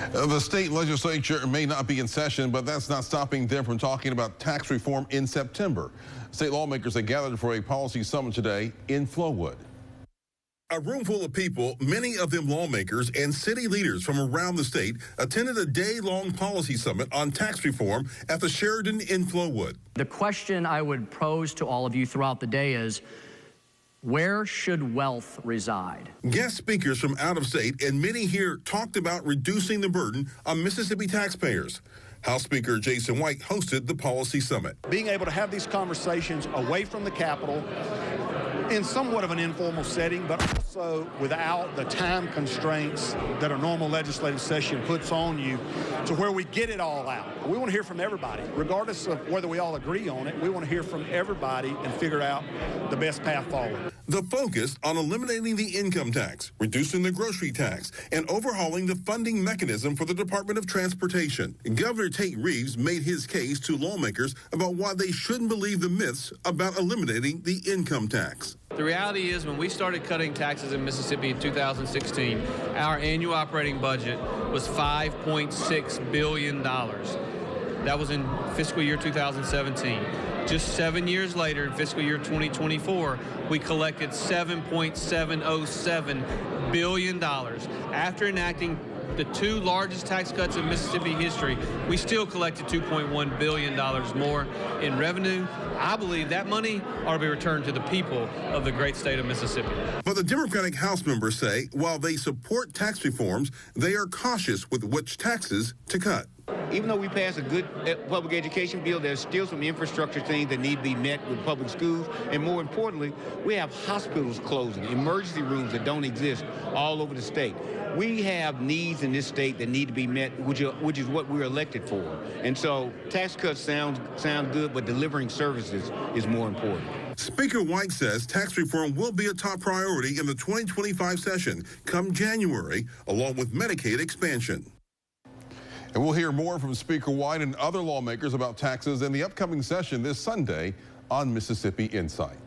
The state legislature may not be in session, but that's not stopping them from talking about tax reform in September. State lawmakers have gathered for a policy summit today in Flowood. A room full of people, many of them lawmakers and city leaders from around the state, attended a day-long policy summit on tax reform at the Sheridan in Flowood. The question I would pose to all of you throughout the day is, where should wealth reside? Guest speakers from out of state and many here talked about reducing the burden on Mississippi taxpayers. House Speaker Jason White hosted the policy summit. Being able to have these conversations away from the Capitol in somewhat of an informal setting, but also without the time constraints that a normal legislative session puts on you, to where we get it all out. We want to hear from everybody, regardless of whether we all agree on it. We want to hear from everybody and figure out the best path forward. The focus on eliminating the income tax, reducing the grocery tax, and overhauling the funding mechanism for the Department of Transportation. Governor Tate Reeves made his case to lawmakers about why they shouldn't believe the myths about eliminating the income tax. The reality is, when we started cutting taxes in Mississippi in 2016, our annual operating budget was $5.6 billion. That was in fiscal year 2017. Just 7 years later, in fiscal year 2024, we collected $7.707 billion. After enacting the two largest tax cuts in Mississippi history, we still collected $2.1 billion more in revenue. I believe that money ought to be returned to the people of the great state of Mississippi. But the Democratic House members say while they support tax reforms, they are cautious with which taxes to cut. Even though we passed a good public education bill, there's still some infrastructure things that need to be met with public schools. And more importantly, we have hospitals closing, emergency rooms that don't exist all over the state. We have needs in this state that need to be met, which is what we're elected for. And so tax cuts sound good, but delivering services is more important. Speaker White says tax reform will be a top priority in the 2025 session come January, along with Medicaid expansion. And we'll hear more from Speaker White and other lawmakers about taxes in the upcoming session this Sunday on Mississippi Insight.